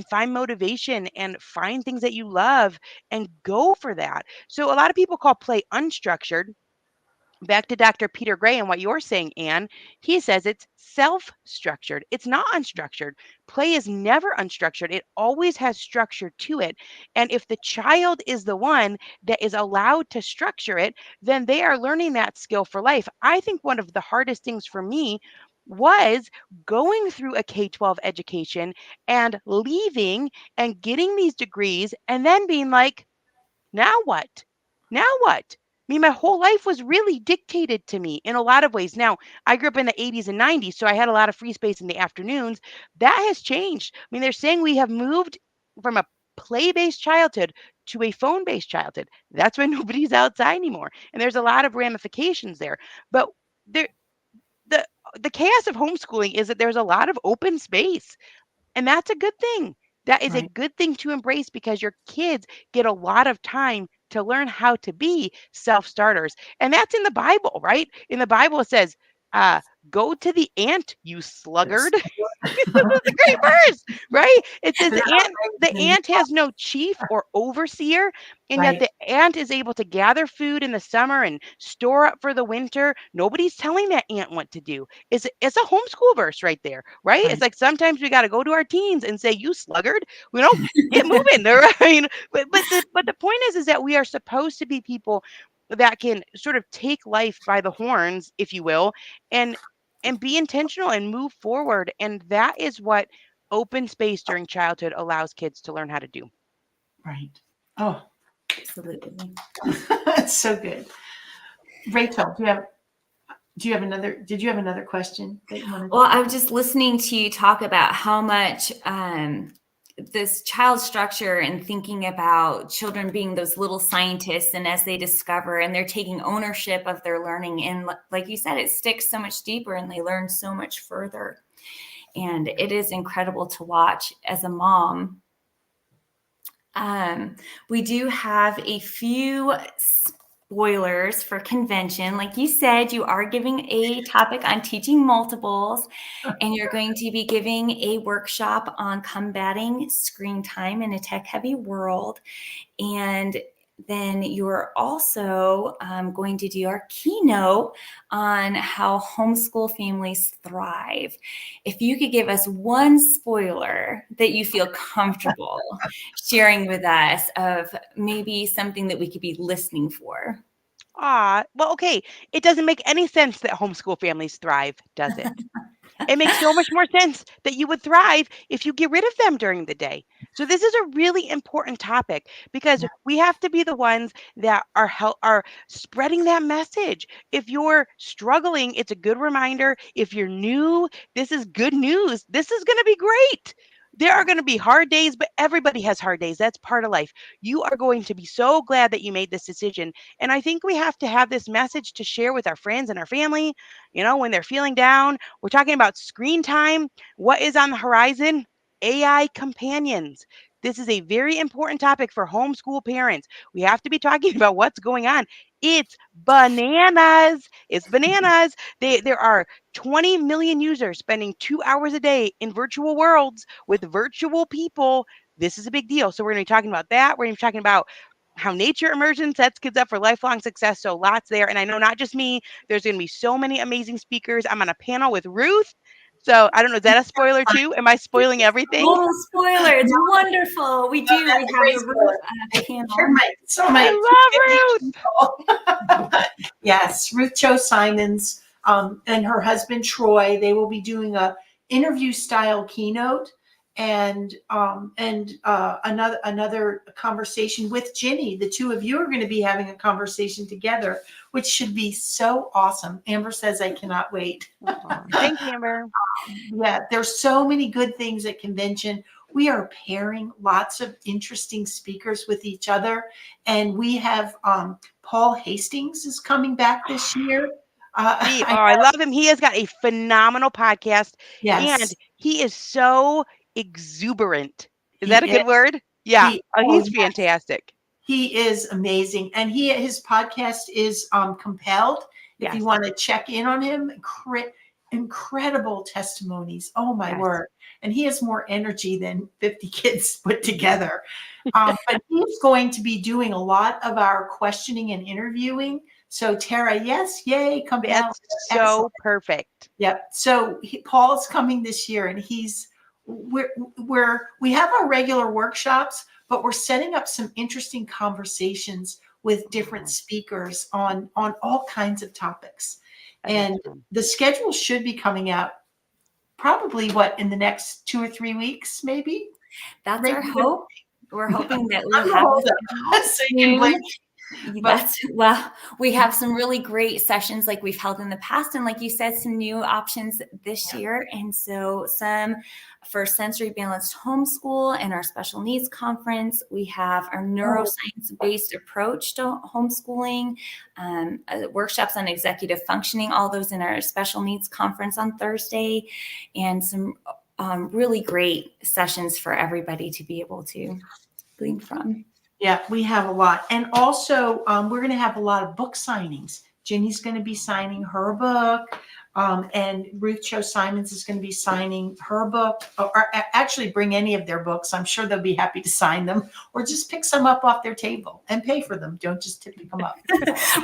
find motivation and find things that you love and go for that. So a lot of people call play unstructured. Back to Dr. Peter Gray and what you're saying, Anne, he says it's self-structured. It's not unstructured. Play is never unstructured. It always has structure to it. And if the child is the one that is allowed to structure it, then they are learning that skill for life. I think one of the hardest things for me was going through a K-12 education and leaving and getting these degrees and then being like, now what? Now what? mean, my whole life was really dictated to me in a lot of ways. Now, I grew up in the 80s and 90s, so I had a lot of free space in the afternoons. That has changed. I mean, they're saying we have moved from a play-based childhood to a phone-based childhood. That's when nobody's outside anymore. And there's a lot of ramifications there. But there the the chaos of homeschooling is that there's a lot of open space. And that's a good thing. That is a Right. good thing to embrace because your kids get a lot of time to learn how to be self-starters. And that's in the Bible, right? In the Bible, it says, uh, go to the ant, you Yes. sluggard. This is a great verse, right? It says They're not the raised in- ant has no chief or overseer, and yet Right. the ant is able to gather food in the summer and store up for the winter. Nobody's telling that ant what to do. It's a homeschool verse right there, right? It's Right. like sometimes we got to go to our teens and say, "You sluggard," we don't get moving. There, I mean, but the point is that we are supposed to be people that can sort of take life by the horns, if you will, and be intentional and move forward. And that is what open space during childhood allows kids to learn how to do. Right. Oh, Absolutely. that's so good. Rachel, did you have another question that you wanted? Well, I was just listening to you talk about how much this child structure and thinking about children being those little scientists, and as they discover and they're taking ownership of their learning, and like you said, it sticks so much deeper and they learn so much further. And it is incredible to watch as a mom. We do have a few spoilers for convention. Like you said, you are giving a topic on teaching multiples, and you're going to be giving a workshop on combating screen time in a tech-heavy world. And then you're also going to do our keynote on how homeschool families thrive. If you could give us one spoiler that you feel comfortable sharing with us of maybe something that we could be listening for. Well, okay. It doesn't make any sense that homeschool families thrive, does it? It makes so much more sense that you would thrive if you get rid of them during the day. So this is a really important topic because Yeah. we have to be the ones that are spreading that message. If you're struggling, it's a good reminder. If you're new, this is good news. This is going to be great. There are going to be hard days, but everybody has hard days. That's part of life. You are going to be so glad that you made this decision. And I think we have to have this message to share with our friends and our family, when they're feeling down. We're talking about screen time. What is on the horizon? AI companions. This is a very important topic for homeschool parents. We have to be talking about what's going on. It's bananas. It's bananas. There are 20 million users spending 2 hours a day in virtual worlds with virtual people. This is a big deal. So we're going to be talking about that. We're going to be talking about how nature immersion sets kids up for lifelong success. So lots there. And I know not just me, there's going to be so many amazing speakers. I'm on a panel with Ruth. So I don't know, is that a spoiler too? Am I spoiling everything? Oh, spoiler. It's wonderful. We do. that's We a have great a spoiler. panel. You're my, so I love Ruth. Yes, Ruth Cho Simons and her husband Troy. They will be doing a interview style keynote and another conversation with Ginny. The two of you are going to be having a conversation together, which should be so awesome. Amber says, "I cannot wait." Thanks, Amber. Yeah, there's so many good things at convention. We are pairing lots of interesting speakers with each other, and we have Paul Hastings is coming back this year. I love him. He has got a phenomenal podcast, and Yes, he is so exuberant. Is he that a is. good word? Yeah. He's Yes, fantastic. he is amazing, and his podcast is Compelled. If Yes. you want to check in on him, incredible testimonies. Oh my Yes. word! And he has more energy than 50 kids put together. But he's going to be doing a lot of our questioning and interviewing. So Tara, yes, yay, Compelled. That's so Excellent. perfect. Yep. So Paul's coming this year, and we have our regular workshops, but we're setting up some interesting conversations with different speakers on all kinds of topics. And the schedule should be coming out probably in the next 2 or 3 weeks, maybe. That's our hope. We're hoping that I'm we'll the have holdup, this so you can blame me. Well, we have some really great sessions like we've held in the past. And like you said, some new options this year. And so some for sensory balanced homeschool and our special needs conference. We have our neuroscience-based approach to homeschooling, workshops on executive functioning, all those in our special needs conference on Thursday, and some really great sessions for everybody to be able to glean from. Yeah, we have a lot. And also, we're going to have a lot of book signings. Ginny's going to be signing her book. And Ruth Cho Simons is going to be signing her book, or actually bring any of their books. I'm sure they'll be happy to sign them, or just pick some up off their table and pay for them. Don't just pick them up.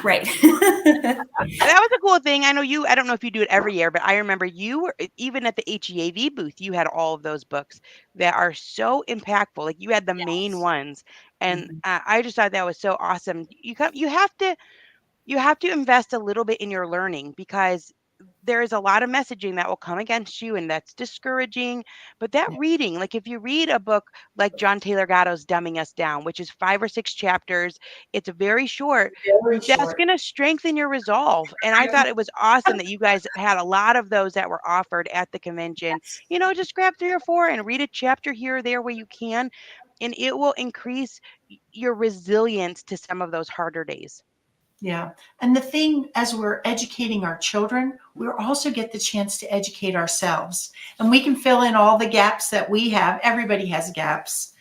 Right. That was a cool thing. I don't know if you do it every year, but I remember you were, even at the HEAV booth, you had all of those books that are so impactful. Like you had the main ones. And I just thought that was so awesome. You have to invest a little bit in your learning, because there is a lot of messaging that will come against you, and that's discouraging. But that reading, like if you read a book like John Taylor Gatto's Dumbing Us Down, which is 5 or 6 chapters, it's very short. That's going to strengthen your resolve. And I thought it was awesome that you guys had a lot of those that were offered at the convention. Just grab 3 or 4 and read a chapter here or there where you can, and it will increase your resilience to some of those harder days. Yeah. And the thing, as we're educating our children, we also get the chance to educate ourselves. And we can fill in all the gaps that we have. Everybody has gaps.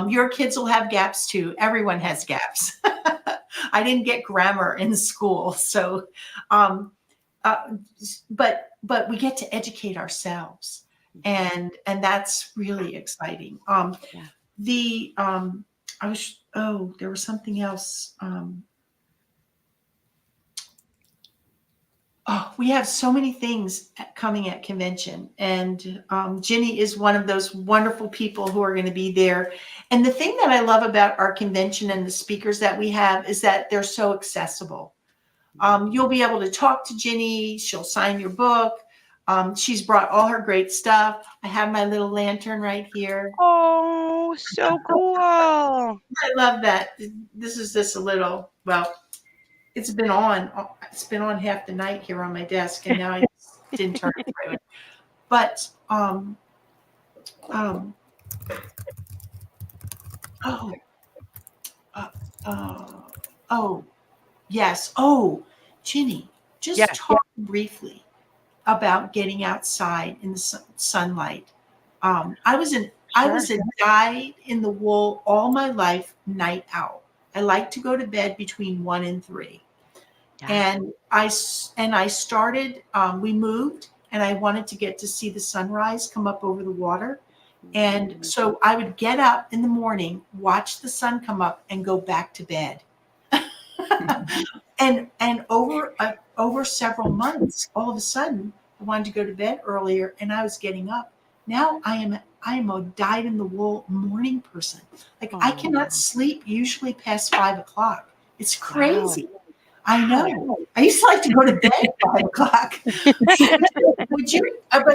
Your kids will have gaps too. Everyone has gaps. I didn't get grammar in school. So, but we get to educate ourselves. And that's really exciting. There was something else. We have so many things coming at convention, and Ginny is one of those wonderful people who are going to be there. And the thing that I love about our convention and the speakers that we have is that they're so accessible. You'll be able to talk to Ginny. She'll sign your book. She's brought all her great stuff. I have my little lantern right here. Oh, so cool. I love that. This is just a little, well, it's been on half the night here on my desk, and now I didn't turn it right. But yes. Ginny, just talk briefly about getting outside in the sunlight. I was a dyed in the wool all my life night owl. I like to go to bed between 1 and 3. Yeah. And I started, we moved, and I wanted to get to see the sunrise come up over the water. And so I would get up in the morning, watch the sun come up, and go back to bed. and over several months, all of a sudden, I wanted to go to bed earlier, and I was getting up. Now I am a dyed in the wool morning person. Like I cannot sleep usually past 5 o'clock. It's crazy. Wow. I know. I used to like to go to bed at 5 o'clock. But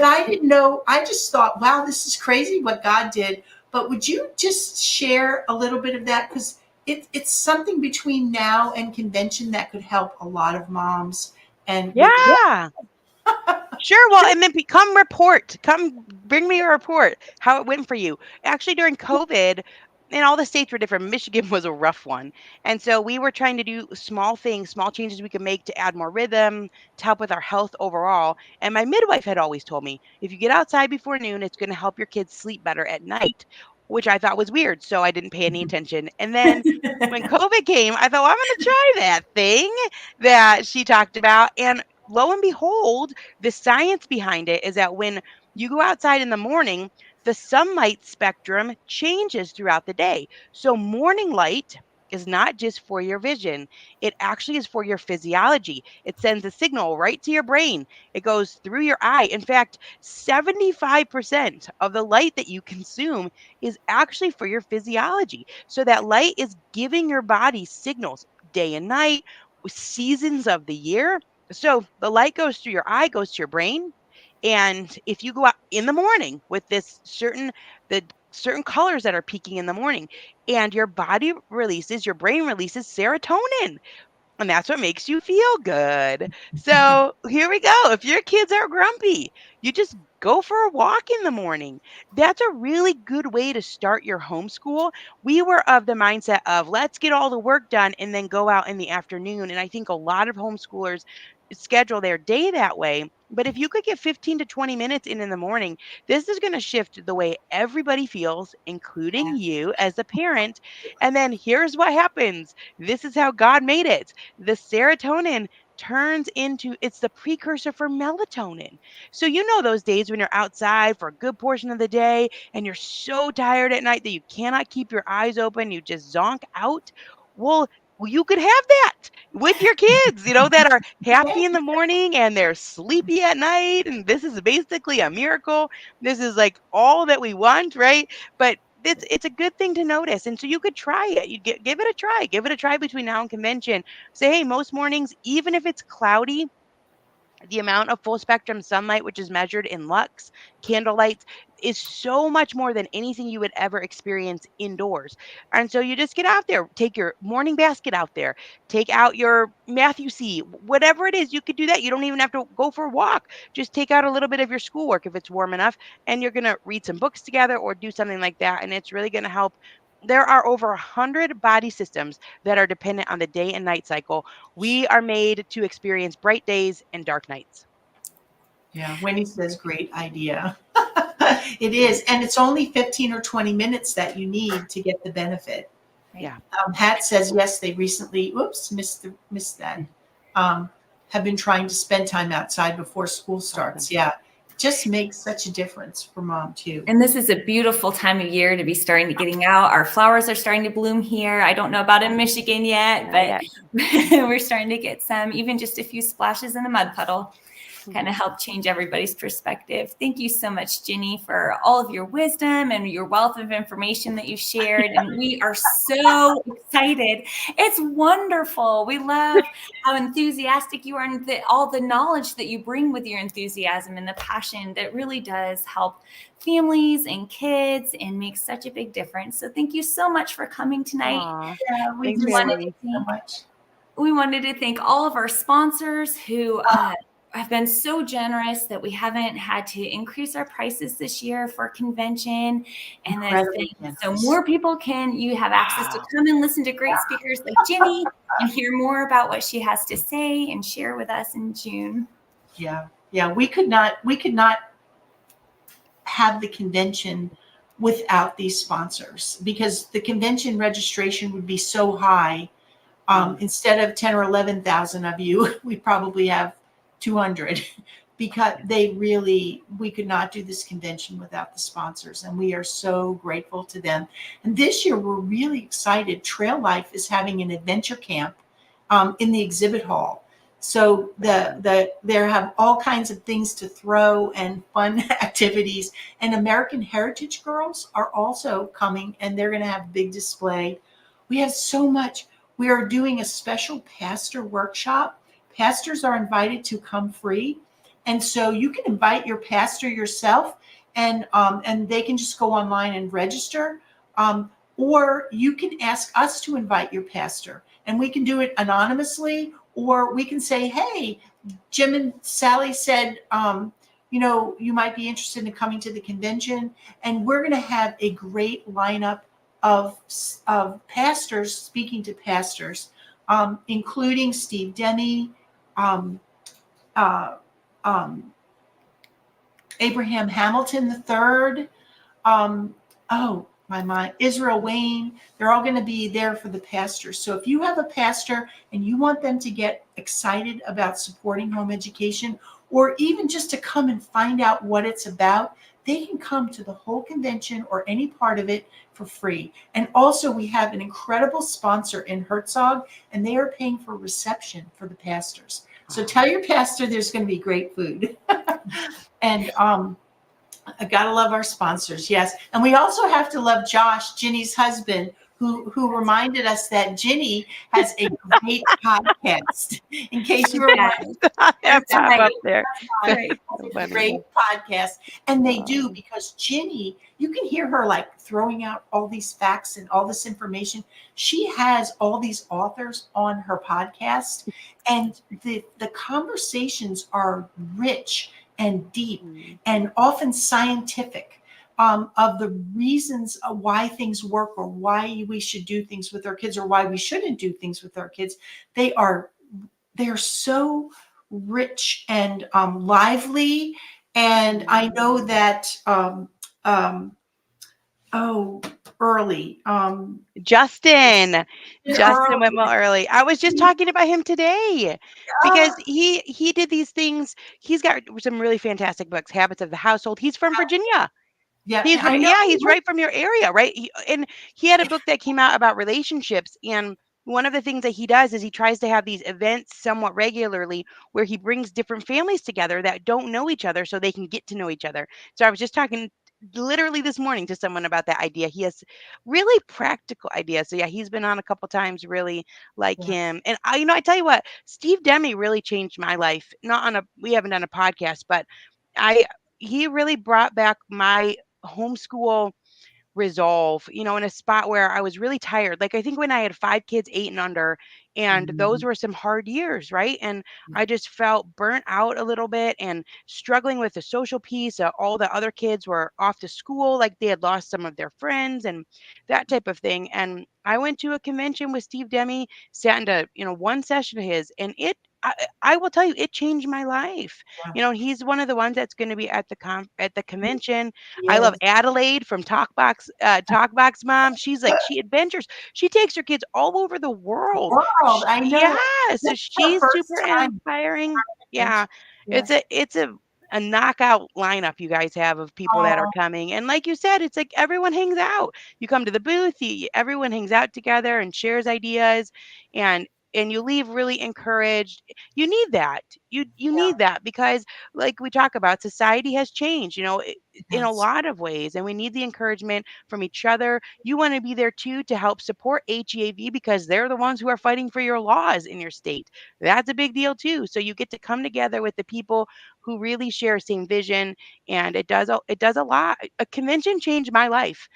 I didn't know. I just thought, wow, this is crazy what God did. But would you just share a little bit of that? Because it's something between now and convention that could help a lot of moms. And Sure. Well, and then come bring me a report how it went for you. Actually, during COVID, and all the states were different. Michigan was a rough one. And so we were trying to do small changes we could make to add more rhythm, to help with our health overall. And my midwife had always told me, if you get outside before noon, it's going to help your kids sleep better at night, which I thought was weird. So I didn't pay any attention. And then when COVID came, I thought, well, I'm going to try that thing that she talked about. And lo and behold, the science behind it is that when you go outside in the morning, the sunlight spectrum changes throughout the day. So morning light is not just for your vision. It actually is for your physiology. It sends a signal right to your brain. It goes through your eye. In fact, 75% of the light that you consume is actually for your physiology. So that light is giving your body signals day and night, seasons of the year. So the light goes through your eye, goes to your brain. And if you go out in the morning with the certain colors that are peaking in the morning, and your brain releases serotonin. And that's what makes you feel good. So here we go. If your kids are grumpy, you just go for a walk in the morning. That's a really good way to start your homeschool. We were of the mindset of let's get all the work done and then go out in the afternoon. And I think a lot of homeschoolers schedule their day that way. But if you could get 15 to 20 minutes in the morning, this is going to shift the way everybody feels, including you as a parent. And then here's what happens. This is how God made it. The serotonin turns into it's the precursor for melatonin. So you know those days when you're outside for a good portion of the day and you're so tired at night that you cannot keep your eyes open, you just zonk out. Well, you could have that with your kids, that are happy in the morning and they're sleepy at night. And this is basically a miracle. This is like all that we want, right? But it's a good thing to notice. And so you could try it. Give it a try. Give it a try between now and convention. Say, hey, most mornings, even if it's cloudy, the amount of full spectrum sunlight, which is measured in lux, candlelights, is so much more than anything you would ever experience indoors. And so you just get out there, take your morning basket out there, take out your Matthew C, whatever it is, you could do that. You don't even have to go for a walk. Just take out a little bit of your schoolwork if it's warm enough, and you're going to read some books together or do something like that. And it's really going to help. There are over 100 body systems that are dependent on the day and night cycle. We are made to experience bright days and dark nights. Yeah, Winnie says great idea. It is. And it's only 15 or 20 minutes that you need to get the benefit. Yeah. Hat says, yes, they recently, missed that, have been trying to spend time outside before school starts. Yeah. Just makes such a difference for mom too. And this is a beautiful time of year to be starting to getting out. Our flowers are starting to bloom here. I don't know about in Michigan yet, but we're starting to get some, even just a few splashes in a mud puddle. Kind of help change everybody's perspective. Thank you so much, Ginny, for all of your wisdom and your wealth of information that you shared. And we are so excited. It's wonderful. We love how enthusiastic you are and all the knowledge that you bring with your enthusiasm and the passion that really does help families and kids and makes such a big difference. So thank you so much for coming tonight. We wanted to thank all of our sponsors who have been so generous that we haven't had to increase our prices this year for convention. And so more people you have access to come and listen to great speakers like Ginny and hear more about what she has to say and share with us in June. Yeah. We could not have the convention without these sponsors because the convention registration would be so high. Instead of 10 or 11,000 of you, we probably have 200 because we could not do this convention without the sponsors. And we are so grateful to them. And this year we're really excited. Trail Life is having an adventure camp in the exhibit hall. So there have all kinds of things to throw and fun activities. And American Heritage Girls are also coming and they're going to have a big display. We have so much. We are doing a special pastor workshop. Pastors are invited to come free. And so you can invite your pastor yourself and they can just go online and register. Or you can ask us to invite your pastor and we can do it anonymously, or we can say, hey, Jim and Sally said, you might be interested in coming to the convention. And we're going to have a great lineup of pastors speaking to pastors, including Steve Denny, Abraham Hamilton III, Israel Wayne. They're all going to be there for the pastors. So if you have a pastor and you want them to get excited about supporting home education, or even just to come and find out what it's about, they can come to the whole convention or any part of it for free. And also we have an incredible sponsor in Herzog, and they are paying for reception for the pastors. So tell your pastor there's going to be great food. And I gotta love our sponsors, yes. And we also have to love Josh, Ginny's husband, who reminded us that Ginny has a great podcast. In case you were wondering, That pop right. up there. Right. Funny. great podcast. And they do, because Ginny, you can hear her like throwing out all these facts and all this information. She has all these authors on her podcast, and the conversations are rich and deep and often scientific, of the reasons of why things work, or why we should do things with our kids, or why we shouldn't do things with our kids. They're so rich and lively. And I know that early Justin early, went well early. I was just talking about him today because he did these things. He's got some really fantastic books. Habits of the Household. He's from Virginia. He's I know. he's right from your area, right? And he had a book that came out about relationships, and one of the things that he does is he tries to have these events somewhat regularly where he brings different families together that don't know each other so they can get to know each other. So I was just talking literally this morning to someone about that idea. He has really practical ideas. So yeah, he's been on a couple times, really like him. And I tell you what, Steve Demme really changed my life. We haven't done a podcast, but he really brought back my homeschool resolve, in a spot where I was really tired. Like I think when I had 5 kids, 8 and under, and those were some hard years, right? And I just felt burnt out a little bit and struggling with the social piece. All the other kids were off to school, like they had lost some of their friends and that type of thing. And I went to a convention with Steve Demme, sat into, one session of his, and I will tell you, it changed my life. He's one of the ones that's going to be at the convention. I love Adelaide from Talkbox Mom. She adventures. She takes her kids all over the world. I know. Yeah, so she's super inspiring. Yeah, it's a knockout lineup you guys have of people that are coming. And like you said, it's like everyone hangs out. You come to the booth, everyone hangs out together and shares ideas, and you leave really encouraged. You need that. You need that, because like we talk about, society has changed, in a lot of ways, and we need the encouragement from each other. You want to be there too to help support HEAV, because they're the ones who are fighting for your laws in your state. That's a big deal too. So you get to come together with the people who really share same vision, and it does a lot. A convention changed my life,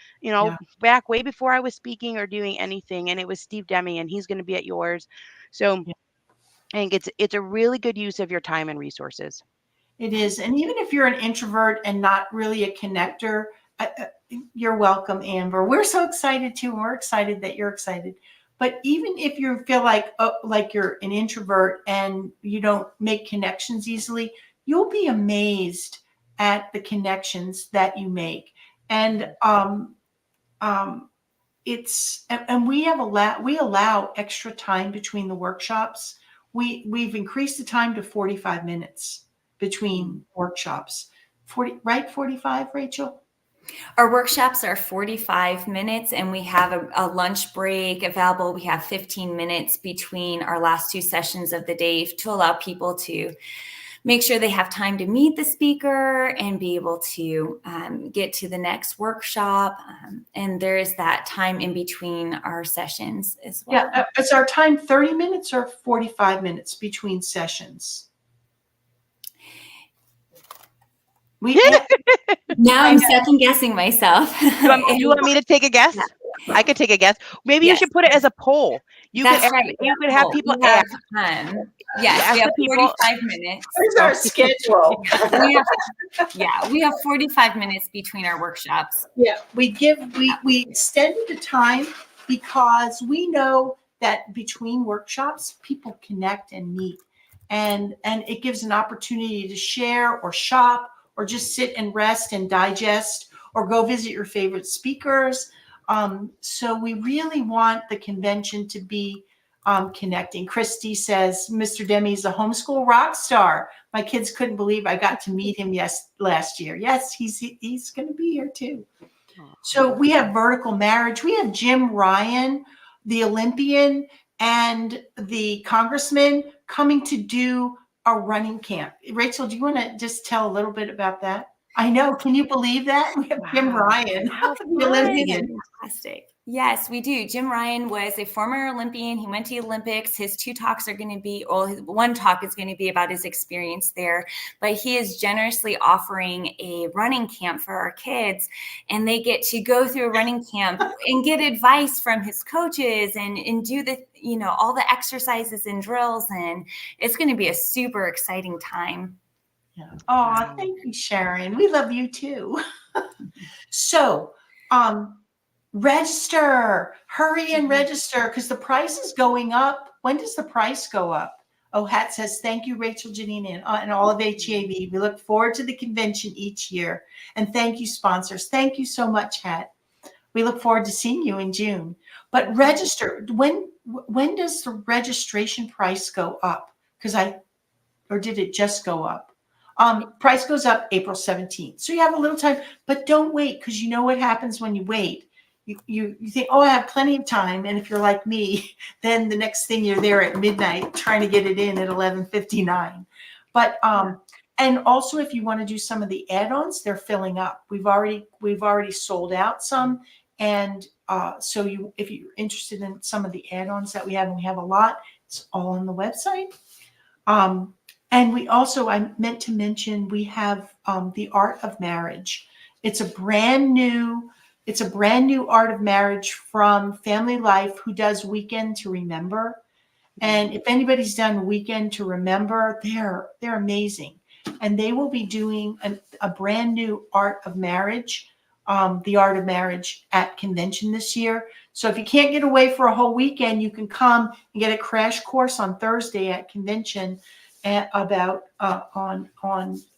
back way before I was speaking or doing anything, and it was Steve Demme, and he's going to be at yours. So I think it's a really good use of your time and resources. It is. And even if you're an introvert and not really a connector, you're welcome, Amber. We're so excited too. And we're excited that you're excited. But even if you feel like you're an introvert and you don't make connections easily, you'll be amazed at the connections that you make. And we allow extra time between the workshops. We've increased the time to 45 minutes between workshops. 45, Rachel? Our workshops are 45 minutes, and we have a lunch break available. We have 15 minutes between our last 2 sessions of the day to allow people to make sure they have time to meet the speaker and be able to get to the next workshop. And there is that time in between our sessions as well. Yeah, is our time 30 minutes or 45 minutes between sessions? Now I'm second guessing myself. Do you want me to take a guess? Yeah. I could take a guess. Maybe you should put it as a poll. You could have people ask. We have 45 minutes. Here's our schedule. We have 45 minutes between our workshops. Yeah, we extended the time because we know that between workshops, people connect and meet, and it gives an opportunity to share or shop or just sit and rest and digest or go visit your favorite speakers. So we really want the convention to be connecting. Christy says, Mr. Demme's a homeschool rock star. My kids couldn't believe I got to meet him last year. Yes, he's going to be here too. So we have Vertical Marriage. We have Jim Ryan, the Olympian, and the congressman coming to do a running camp. Rachel, do you want to just tell a little bit about that? I know. Can you believe that? We have Jim Ryan, the Olympian. Fantastic. Yes, we do. Jim Ryan was a former Olympian. He went to the Olympics. His two talks are going to be, well, his one talk is going to be about his experience there, but he is generously offering a running camp for our kids, and they get to go through a running camp and get advice from his coaches and do the, all the exercises and drills. And it's going to be a super exciting time. Yeah. Oh, thank you, Sharon. We love you too. So, register, hurry and register because the price is going up. When does the price go up? Oh, Hat says, thank you, Rachel, Janine, and all of HAV. We look forward to the convention each year. And thank you, sponsors. Thank you so much, Hat. We look forward to seeing you in June. But register. When does the registration price go up? Or did it just go up? Price goes up April 17th. So you have a little time, but don't wait because you know what happens when you wait. You think, oh, I have plenty of time. And if you're like me, then the next thing you're there at midnight trying to get it in at 11:59. But and also if you want to do some of the add-ons, they're filling up. We've already sold out some. And so if you're interested in some of the add-ons that we have, and we have a lot, it's all on the website. And we also, I meant to mention, we have the Art of Marriage. It's a brand new Art of Marriage from Family Life, who does Weekend to Remember. And if anybody's done Weekend to Remember, they're amazing. And they will be doing a brand new Art of Marriage, the Art of Marriage at convention this year. So if you can't get away for a whole weekend, you can come and get a crash course on Thursday at convention about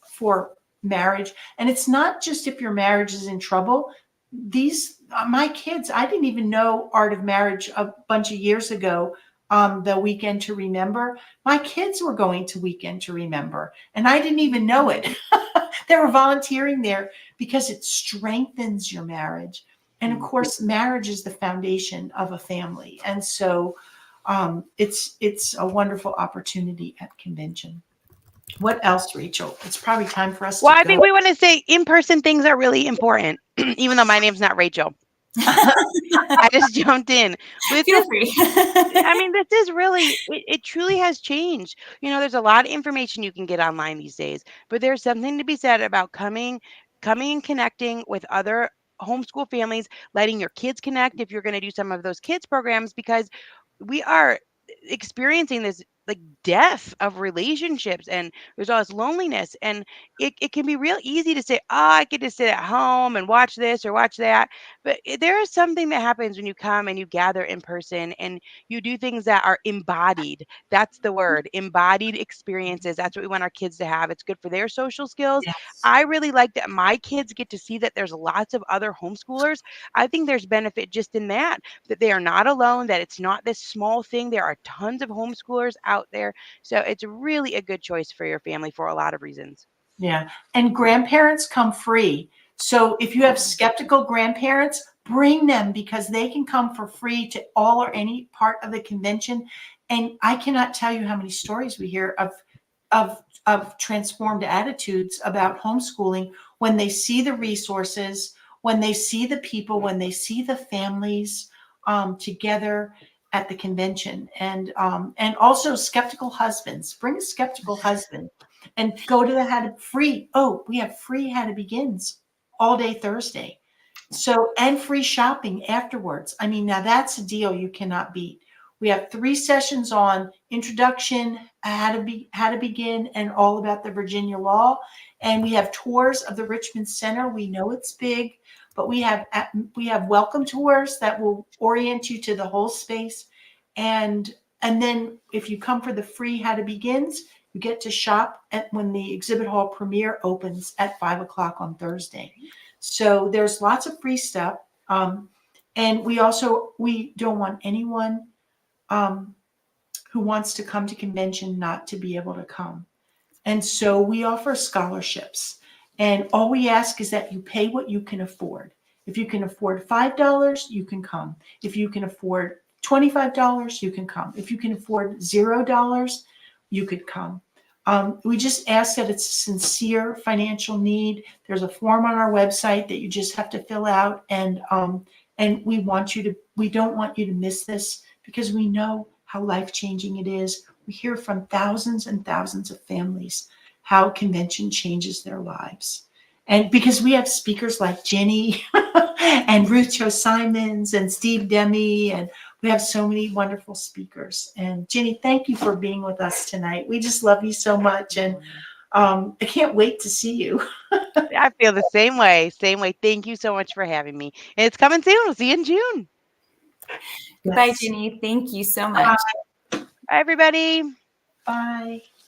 for marriage. And it's not just if your marriage is in trouble. My kids, I didn't even know Art of Marriage a bunch of years ago, the Weekend to Remember. My kids were going to Weekend to Remember, and I didn't even know it. They were volunteering there because it strengthens your marriage. And of course, marriage is the foundation of a family. And so it's a wonderful opportunity at convention. What else, Rachel? It's probably time for us to go. I think we want to say in-person things are really important, even though my name's not Rachel. I just jumped in. Feel free. I mean, this is really, it truly has changed. There's a lot of information you can get online these days, but there's something to be said about coming and connecting with other homeschool families, letting your kids connect if you're going to do some of those kids programs, because we are experiencing this like death of relationships, and there's all this loneliness, and it can be real easy to say, I get to sit at home and watch this or watch that. But there is something that happens when you come and you gather in person and you do things that are embodied. That's the word, embodied experiences. That's what we want our kids to have. It's good for their social skills. Yes. I really like that my kids get to see that there's lots of other homeschoolers. I think there's benefit just in that they are not alone, that it's not this small thing. There are tons of homeschoolers out there. So it's really a good choice for your family for a lot of reasons. Yeah. And grandparents come free. So if you have skeptical grandparents, bring them because they can come for free to all or any part of the convention. And I cannot tell you how many stories we hear of transformed attitudes about homeschooling when they see the resources, when they see the people, when they see the families together at the convention. And also skeptical husbands. Bring a skeptical husband. And go to the free. Oh, we have free How to Begins all day Thursday. So, and free shopping afterwards. I mean, now that's a deal you cannot beat. We have 3 sessions on introduction, how to begin, and all about the Virginia law. And we have tours of the Richmond Center. We know it's big, but we have welcome tours that will orient you to the whole space. And then if you come for the free How to Begins, you get to shop when the exhibit hall premiere opens at 5:00 on Thursday. So there's lots of free stuff. And we don't want anyone who wants to come to convention not to be able to come. And so we offer scholarships. And all we ask is that you pay what you can afford. If you can afford $5, you can come. If you can afford $25, you can come. If you can afford $0, you could come. We just ask that it's a sincere financial need. There's a form on our website that you just have to fill out and And we don't want you to miss this, because we know how life-changing it is. We hear from thousands and thousands of families how convention changes their lives. And because we have speakers like Ginny and Ruth Cho Simons and Steve Demi, and we have so many wonderful speakers. And Ginny, thank you for being with us tonight. We just love you so much. And I can't wait to see you. I feel the same way. Same way. Thank you so much for having me. And it's coming soon. We'll see you in June. Goodbye, Yes. Ginny. Thank you so much. Bye, everybody. Bye.